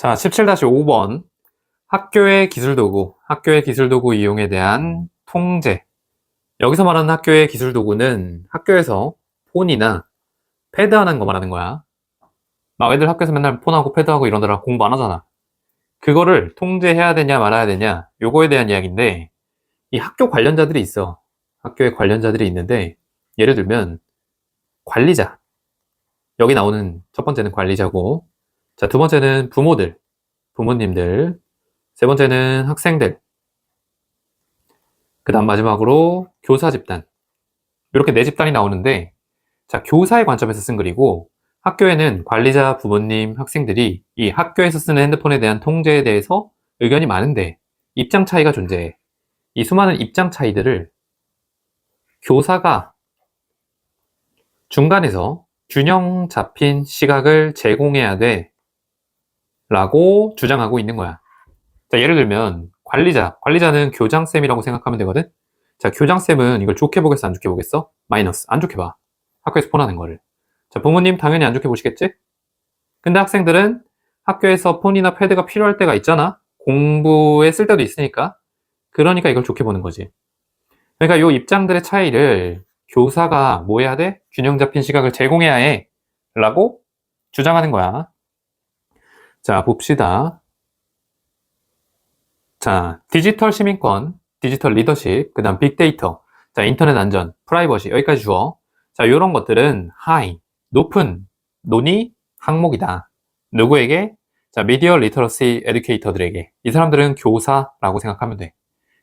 자, 17-5번. 학교의 기술도구, 학교의 기술도구 이용에 대한 통제. 여기서 말하는 학교의 기술도구는 학교에서 폰이나 패드 하는 거 말하는 거야. 막 애들 학교에서 맨날 폰하고 패드하고 이러느라 공부 안 하잖아. 그거를 통제해야 되냐 말아야 되냐, 요거에 대한 이야기인데, 이 학교 관련자들이 있어. 학교에 관련자들이 있는데, 예를 들면 관리자. 여기 나오는 첫 번째는 관리자고, 자, 두 번째는 부모들, 부모님들, 세 번째는 학생들, 그 다음 마지막으로 교사 집단. 이렇게 네 집단이 나오는데, 자, 교사의 관점에서 쓴 글이고, 학교에는 관리자, 부모님, 학생들이 이 학교에서 쓰는 핸드폰에 대한 통제에 대해서 의견이 많은데, 입장 차이가 존재해. 이 수많은 입장 차이들을 교사가 중간에서 균형 잡힌 시각을 제공해야 돼 라고 주장하고 있는 거야. 자, 예를 들면 관리자는 교장쌤이라고 생각하면 되거든. 자, 교장쌤은 이걸 좋게 보겠어, 안 좋게 보겠어? 마이너스, 안 좋게 봐. 학교에서 폰하는 거를. 자, 부모님 당연히 안 좋게 보시겠지? 근데 학생들은 학교에서 폰이나 패드가 필요할 때가 있잖아. 공부에 쓸 때도 있으니까. 그러니까 이걸 좋게 보는 거지. 그러니까 이 입장들의 차이를 교사가 뭐 해야 돼? 균형 잡힌 시각을 제공해야 해 라고 주장하는 거야. 자, 봅시다. 자, 디지털 시민권, 디지털 리더십, 그 다음 빅데이터, 자, 인터넷 안전, 프라이버시, 여기까지 주어. 자, 요런 것들은 high, 높은 논의 항목이다. 누구에게? 자, 미디어 리터러시 에듀케이터들에게. 이 사람들은 교사라고 생각하면 돼.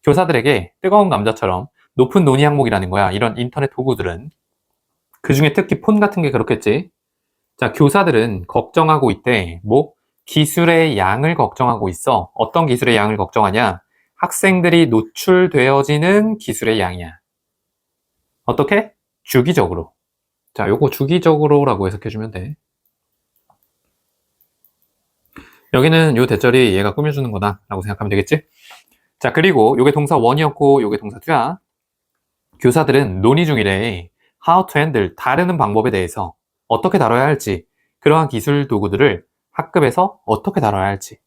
교사들에게 뜨거운 감자처럼 높은 논의 항목이라는 거야. 이런 인터넷 도구들은. 그 중에 특히 폰 같은 게 그렇겠지. 자, 교사들은 걱정하고 있대. 뭐? 기술의 양을 걱정하고 있어. 어떤 기술의 양을 걱정하냐? 학생들이 노출되어지는 기술의 양이야. 어떻게? 주기적으로. 자, 요거 주기적으로라고 해석해주면 돼. 여기는 요 대절이 얘가 꾸며주는 거다 라고 생각하면 되겠지? 자, 그리고 요게 동사 1이었고 요게 동사 2야. 교사들은 논의 중이래. How to handle, 다루는 방법에 대해서 어떻게 다뤄야 할지, 그러한 기술 도구들을 학급에서 어떻게 다뤄야 할지.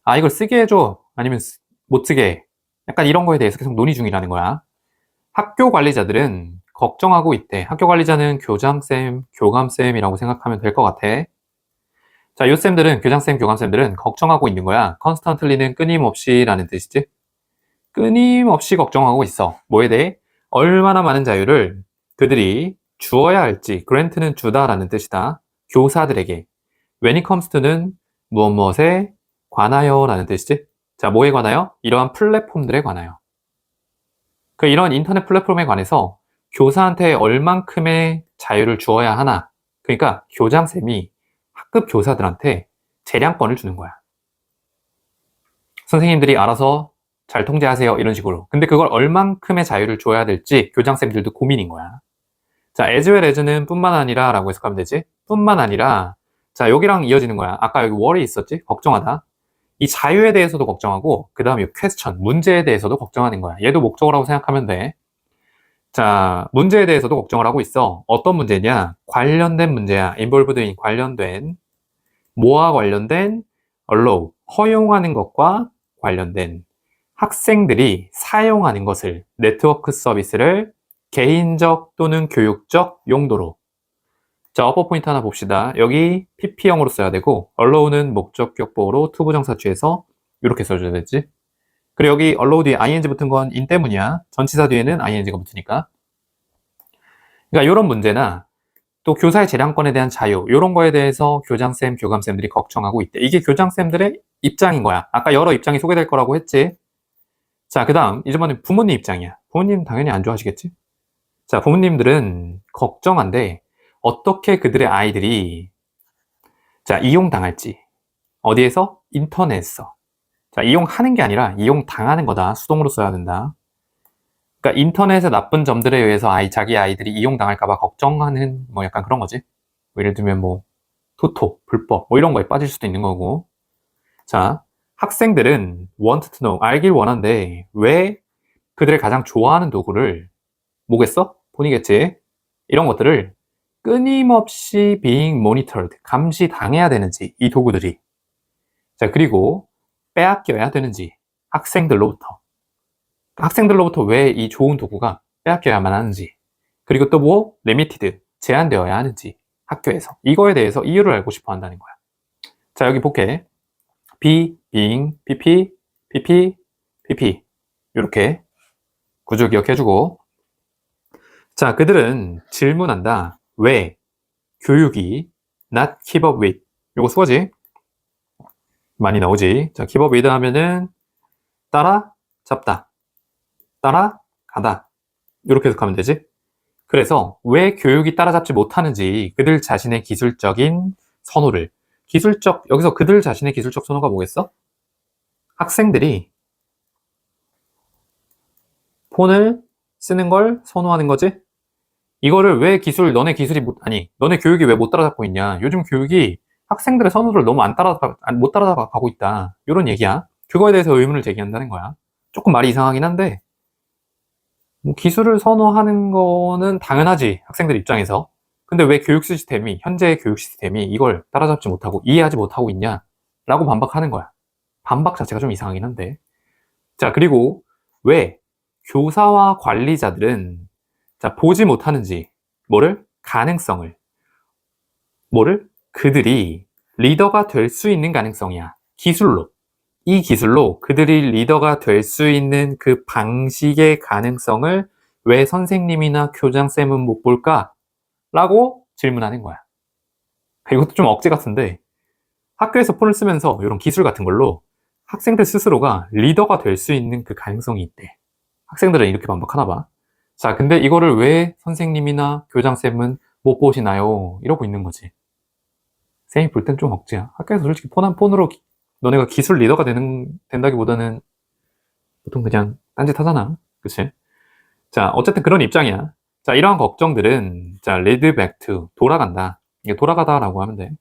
아, 이걸 쓰게 해줘. 아니면 못 쓰게 해. 약간 이런 거에 대해서 계속 논의 중이라는 거야. 학교 관리자들은 걱정하고 있대. 학교 관리자는 교장쌤, 교감쌤이라고 생각하면 될 것 같아. 자, 요 쌤들은, 교장쌤, 교감쌤들은 걱정하고 있는 거야. constantly는 끊임없이 라는 뜻이지. 끊임없이 걱정하고 있어. 뭐에 대해? 얼마나 많은 자유를 그들이 주어야 할지. grant는 주다라는 뜻이다. 교사들에게. when it comes to는 무엇 무엇에 관하여 라는 뜻이지. 자, 뭐에 관하여? 이러한 플랫폼들에 관하여. 이런 인터넷 플랫폼에 관해서 교사한테 얼만큼의 자유를 주어야 하나. 그러니까 교장쌤이 학급 교사들한테 재량권을 주는 거야. 선생님들이 알아서 잘 통제하세요 이런 식으로. 근데 그걸 얼만큼의 자유를 줘야 될지 교장쌤들도 고민인 거야. 자, as well as는 뿐만 아니라 라고 해석하면 되지. 뿐만 아니라, 자, 여기랑 이어지는 거야. 아까 여기 worry 있었지? 걱정하다. 이 자유에 대해서도 걱정하고, 그 다음에 question, 문제에 대해서도 걱정하는 거야. 얘도 목적어라고 생각하면 돼. 자, 문제에 대해서도 걱정을 하고 있어. 어떤 문제냐? 관련된 문제야. involved in, 관련된. 뭐와 관련된? allow, 허용하는 것과 관련된. 학생들이 사용하는 것을, 네트워크 서비스를 개인적 또는 교육적 용도로. 자, 어퍼 포인트 하나 봅시다. 여기 PP형으로 써야 되고, allow는 목적격 보호로 투부정사 취해서 이렇게 써줘야 되지. 그리고 여기 allow 뒤에 ing 붙은 건 in 때문이야. 전치사 뒤에는 ing가 붙으니까. 그러니까 이런 문제나 또 교사의 재량권에 대한 자유, 이런 거에 대해서 교장쌤, 교감쌤들이 걱정하고 있대. 이게 교장쌤들의 입장인 거야. 아까 여러 입장이 소개될 거라고 했지. 자, 그 다음 이번엔 부모님 입장이야. 부모님 당연히 안 좋아하시겠지? 자, 부모님들은 걱정한데 어떻게 그들의 아이들이 자, 이용당할지. 어디에서? 인터넷에서. 자, 이용하는 게 아니라 이용당하는 거다. 수동으로 써야 된다. 그러니까 인터넷의 나쁜 점들에 의해서 자기 아이들이 이용당할까봐 걱정하는 뭐 약간 그런 거지. 뭐 예를 들면 뭐 토토, 불법 뭐 이런 거에 빠질 수도 있는 거고. 자, 학생들은 want to know, 알길 원한데 왜 그들의 가장 좋아하는 도구를 뭐겠어? 폰이겠지. 이런 것들을 끊임없이 being monitored, 감시당해야 되는지, 이 도구들이. 자, 그리고 빼앗겨야 되는지 학생들로부터 왜 이 좋은 도구가 빼앗겨야만 하는지, 그리고 또 뭐 리미티드 제한되어야 하는지 학교에서 이거에 대해서 이유를 알고 싶어 한다는 거야. 자, 여기 볼게. be, being, pp, pp, pp 이렇게 구조 기억해주고, 자, 그들은 질문한다. 왜 교육이 not keep up with, 요거 수거지 많이 나오지. 자, keep up with 하면은 따라잡다, 따라가다 이렇게 해석하면 되지. 그래서 왜 교육이 따라잡지 못하는지 그들 자신의 기술적인 선호를, 여기서 그들 자신의 기술적 선호가 뭐겠어? 학생들이 폰을 쓰는 걸 선호하는 거지. 이거를 왜 너네 기술이 너네 교육이 왜 못 따라잡고 있냐, 요즘 교육이 학생들의 선호를 너무 못 따라가고 있다, 이런 얘기야. 그거에 대해서 의문을 제기한다는 거야. 조금 말이 이상하긴 한데, 뭐 기술을 선호하는 거는 당연하지, 학생들 입장에서. 근데 왜 현재의 교육 시스템이 이걸 따라잡지 못하고 이해하지 못하고 있냐 라고 반박하는 거야. 반박 자체가 좀 이상하긴 한데. 자, 그리고 왜 교사와 관리자들은 보지 못하는지, 가능성을, 그들이 리더가 될 수 있는 가능성이야. 이 기술로 그들이 리더가 될 수 있는 그 방식의 가능성을 왜 선생님이나 교장쌤은 못 볼까? 라고 질문하는 거야. 이것도 좀 억지 같은데, 학교에서 폰을 쓰면서 이런 기술 같은 걸로 학생들 스스로가 리더가 될 수 있는 그 가능성이 있대. 학생들은 이렇게 반박하나 봐. 자, 근데 이거를 왜 선생님이나 교장쌤은 못 보시나요? 이러고 있는 거지. 쌤이 볼 땐 좀 억지야. 학교에서 솔직히 폰으로 너네가 기술 리더가 된다기보다는 보통 그냥 딴짓 하잖아. 그치? 자, 어쨌든 그런 입장이야. 자, 이러한 걱정들은, 자, lead back to, 돌아간다. 이게 돌아가다라고 하면 돼.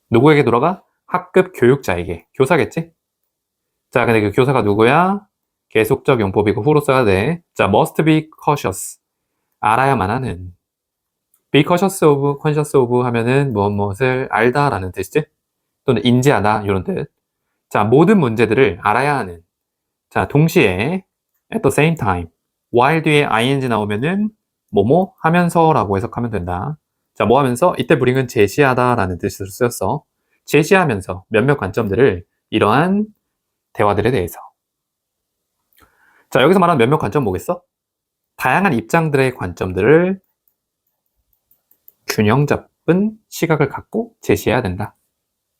누구에게 돌아가? 학급 교육자에게. 교사겠지? 자, 근데 그 교사가 누구야? 계속적 용법이고 후로 써야 돼. 자, must be cautious. 알아야만 하는. be conscious of 하면은 무엇을 알다라는 뜻이지? 또는 인지하다, 이런 뜻. 자, 모든 문제들을 알아야 하는. 자, 동시에 at the same time. while 뒤에 ing 나오면은 뭐뭐 하면서라고 해석하면 된다. 자, 뭐 하면서? 이때 bring은 제시하다라는 뜻으로 쓰였어. 제시하면서 몇몇 관점들을, 이러한 대화들에 대해서. 자, 여기서 말하는 몇몇 관점 뭐겠어? 다양한 입장들의 관점들을 균형 잡은 시각을 갖고 제시해야 된다.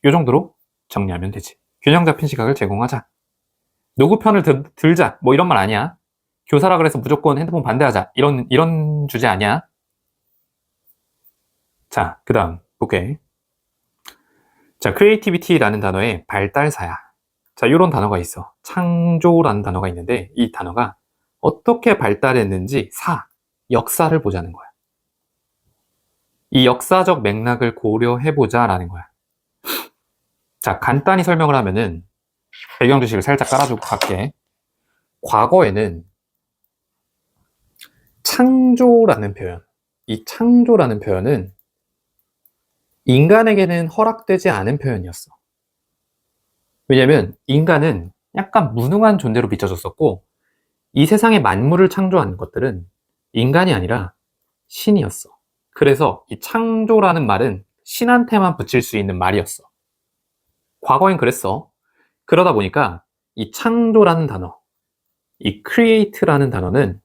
이 정도로 정리하면 되지. 균형 잡힌 시각을 제공하자. 누구 편을 들자, 뭐 이런 말 아니야. 교사라 그래서 무조건 핸드폰 반대하자, 이런 주제 아니야. 자, 그 다음 볼게. 자, creativity라는 단어의 발달사야. 자, 이런 단어가 있어. 창조라는 단어가 있는데, 이 단어가 어떻게 발달했는지 역사를 보자는 거야. 이 역사적 맥락을 고려해보자라는 거야. 자, 간단히 설명을 하면은, 배경 지식을 살짝 깔아주고 갈게. 과거에는 이 창조라는 표현은 인간에게는 허락되지 않은 표현이었어. 왜냐면 인간은 약간 무능한 존재로 비춰졌었고, 이 세상의 만물을 창조한 것들은 인간이 아니라 신이었어. 그래서 이 창조라는 말은 신한테만 붙일 수 있는 말이었어. 과거엔 그랬어. 그러다 보니까 이 창조라는 단어, 이 create라는 단어는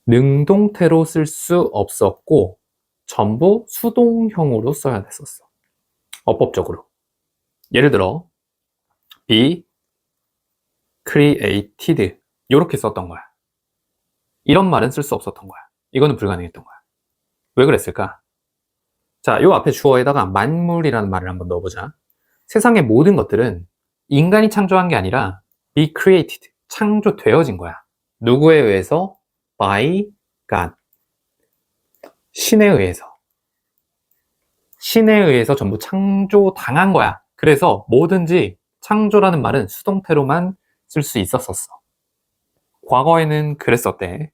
능동태로 쓸 수 없었고 전부 수동형으로 써야 됐었어. 어법적으로. 예를 들어 be created 이렇게 썼던 거야. 이런 말은 쓸 수 없었던 거야. 이거는 불가능했던 거야. 왜 그랬을까? 자, 요 앞에 주어에다가 만물이라는 말을 한번 넣어보자. 세상의 모든 것들은 인간이 창조한 게 아니라 be created, 창조되어진 거야. 누구에 의해서? by God. 신에 의해서 전부 창조당한 거야. 그래서 뭐든지 창조라는 말은 수동태로만 쓸 수 있었었어. 과거에는 그랬었대.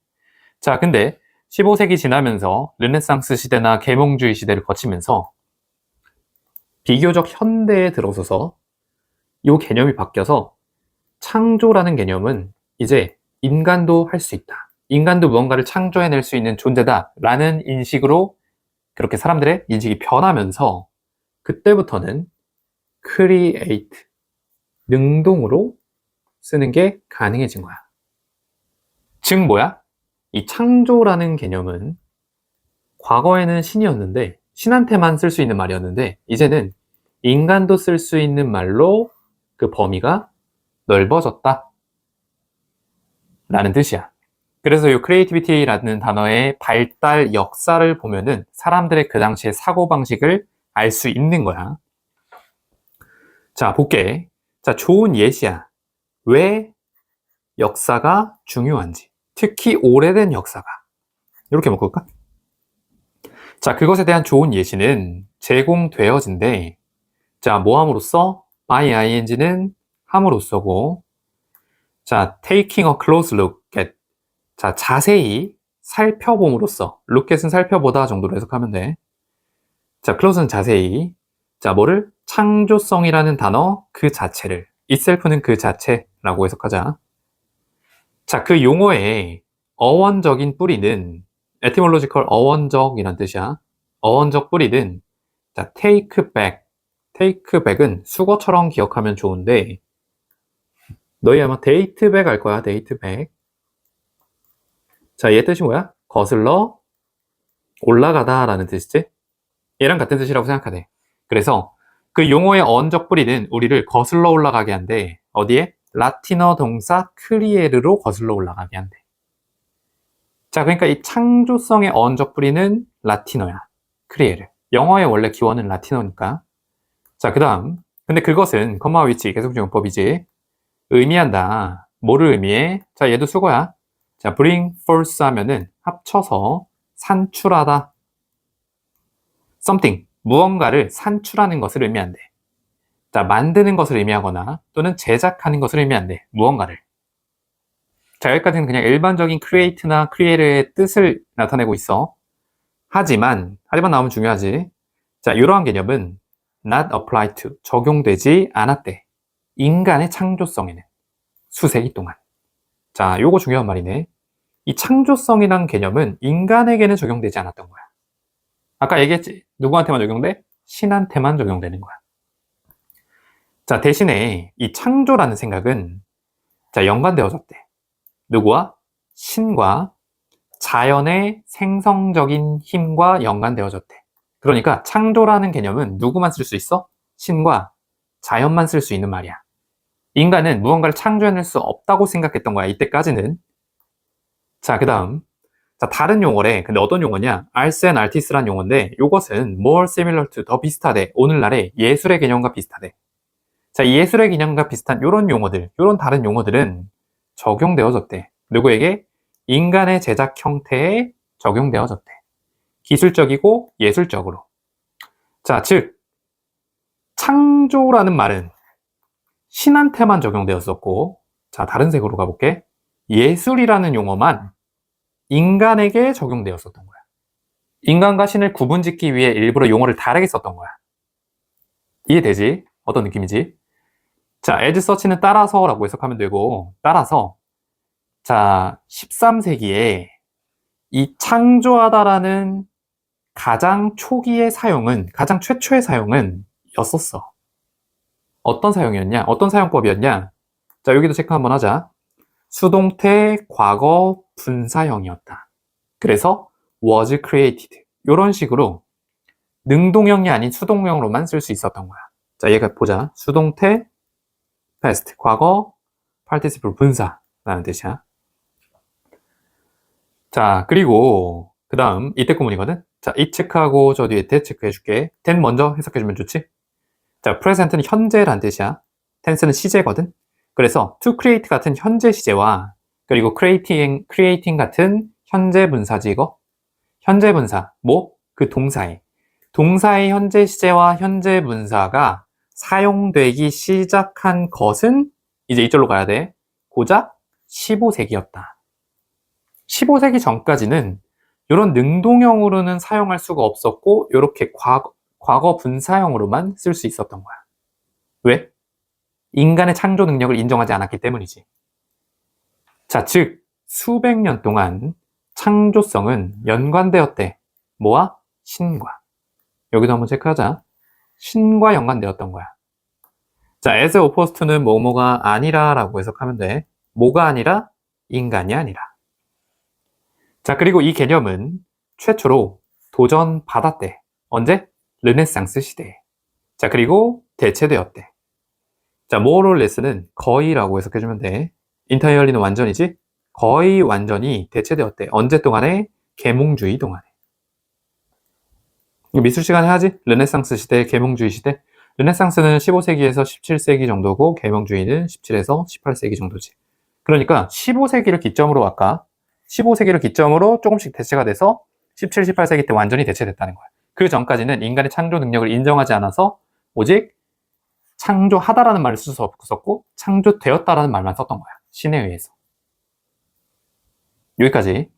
자, 근데 15세기 지나면서 르네상스 시대나 계몽주의 시대를 거치면서 비교적 현대에 들어서서 이 개념이 바뀌어서 창조라는 개념은 이제 인간도 할 수 있다. 인간도 무언가를 창조해낼 수 있는 존재다. 라는 인식으로 그렇게 사람들의 인식이 변하면서 그때부터는 create, 능동으로 쓰는 게 가능해진 거야. 즉 뭐야? 이 창조라는 개념은 과거에는 신이었는데 신한테만 쓸 수 있는 말이었는데 이제는 인간도 쓸 수 있는 말로 그 범위가 넓어졌다 라는 뜻이야. 그래서 이 creativity라는 단어의 발달 역사를 보면은 사람들의 그 당시의 사고방식을 알 수 있는 거야. 자, 볼게. 자, 좋은 예시야. 왜 역사가 중요한지. 특히 오래된 역사가. 이렇게 묶을까? 자, 그것에 대한 좋은 예시는 제공되어진데, 자, 뭐 함으로써? by ing는 함으로써고, 자, taking a close look at. 자, 자세히 살펴봄으로써. look at은 살펴보다 정도로 해석하면 돼. 자, close는 자세히. 자, 뭐를? 창조성이라는 단어 그 자체를. itself는 그 자체라고 해석하자. 자, 그 용어의 어원적인 뿌리는 etymological 어원적이란 뜻이야. 어원적 뿌리는 자, take back. take back은 수거처럼 기억하면 좋은데 너희 아마 date back 알 거야. date back. 자, 얘 뜻이 뭐야? 거슬러 올라가다 라는 뜻이지? 얘랑 같은 뜻이라고 생각하네. 그래서 그 용어의 어원적 뿌리는 우리를 거슬러 올라가게 한대. 어디에? 라틴어 동사 크리에르로 거슬러 올라가게 한대. 자, 그러니까 이 창조성의 어원적 뿌리는 라틴어야. 크리에르. 영어의 원래 기원은 라틴어니까. 자, 그 다음. 근데 그것은 컴마 위치 계속용법이지. 의미한다. 뭐를 의미해? 자, 얘도 수거야. 자, bring forth 하면은 합쳐서 산출하다. something. 무언가를 산출하는 것을 의미한대. 자, 만드는 것을 의미하거나 또는 제작하는 것을 의미한대. 무언가를. 자, 여기까지는 그냥 일반적인 create나 create의 뜻을 나타내고 있어. 하지만 나오면 중요하지. 자, 이러한 개념은 not applied to, 적용되지 않았대. 인간의 창조성에는. 수세기 동안. 자, 요거 중요한 말이네. 이 창조성이란 개념은 인간에게는 적용되지 않았던 거야. 아까 얘기했지? 누구한테만 적용돼? 신한테만 적용되는 거야. 자, 대신에 이 창조라는 생각은 자, 연관되어졌대. 누구와? 신과 자연의 생성적인 힘과 연관되어졌대. 그러니까 창조라는 개념은 누구만 쓸 수 있어? 신과 자연만 쓸 수 있는 말이야. 인간은 무언가를 창조해낼 수 없다고 생각했던 거야. 이때까지는. 자, 그 다음. 자, 다른 용어래. 근데 어떤 용어냐? arts and artists란 용어인데 이것은 more similar to, 더 비슷하대. 오늘날의 예술의 개념과 비슷하대. 자, 이 예술의 개념과 비슷한 이런 용어들, 이런 다른 용어들은 적용되어졌대. 누구에게? 인간의 제작 형태에 적용되어졌대. 기술적이고 예술적으로. 자, 즉 창조라는 말은 신한테만 적용되었었고, 자, 다른 색으로 가볼게. 예술이라는 용어만 인간에게 적용되었었던 거야. 인간과 신을 구분짓기 위해 일부러 용어를 다르게 썼던 거야. 이해되지? 어떤 느낌이지? 자, as such는 따라서라고 해석하면 되고, 따라서 자, 13세기에 이 창조하다라는 가장 초기의 사용은, 가장 최초의 사용은 였었어. 어떤 사용이었냐? 어떤 사용법이었냐? 자, 여기도 체크 한번 하자. 수동태 과거 분사형이었다. 그래서 was created. 이런 식으로 능동형이 아닌 수동형으로만 쓸 수 있었던 거야. 자, 얘가 보자. 수동태 past, 과거 participle 분사라는 뜻이야. 자, 그리고 그 다음 이때 구문이거든. 자, 이 체크하고 저 뒤에 that 체크해줄게. then 먼저 해석해주면 좋지. 자, present는 현재란 뜻이야. tense는 시제거든. 그래서 to create 같은 현재 시제와 그리고 creating 같은 현재 분사지 이거. 현재 분사, 뭐? 그 동사의 현재 시제와 현재 분사가 사용되기 시작한 것은 이제 이쪽으로 가야 돼. 고작 15세기였다. 15세기 전까지는 이런 능동형으로는 사용할 수가 없었고 이렇게 과거 분사형으로만 쓸 수 있었던 거야. 왜? 인간의 창조 능력을 인정하지 않았기 때문이지. 자, 즉 수백 년 동안 창조성은 연관되었대. 뭐와? 신과. 여기도 한번 체크하자. 신과 연관되었던 거야. 자, as opposed to는 뭐뭐가 아니라 라고 해석하면 돼. 뭐가 아니라? 인간이 아니라. 자, 그리고 이 개념은 최초로 도전받았대. 언제? 르네상스 시대에. 자, 그리고 대체되었대. 자, more or less는 거의라고 해석해주면 돼. entirely는 완전이지? 거의 완전히 대체되었대. 언제 동안에? 계몽주의 동안에. 미술 시간 해야지? 르네상스 시대, 계몽주의 시대. 르네상스는 15세기에서 17세기 정도고 계몽주의는 17에서 18세기 정도지. 그러니까 15세기를 기점으로 아까 15세기를 기점으로 조금씩 대체가 돼서 17, 18세기 때 완전히 대체됐다는 거야. 그 전까지는 인간의 창조 능력을 인정하지 않아서 오직 창조하다라는 말을 쓸 수 없었고 창조되었다라는 말만 썼던 거야. 신에 의해서. 여기까지.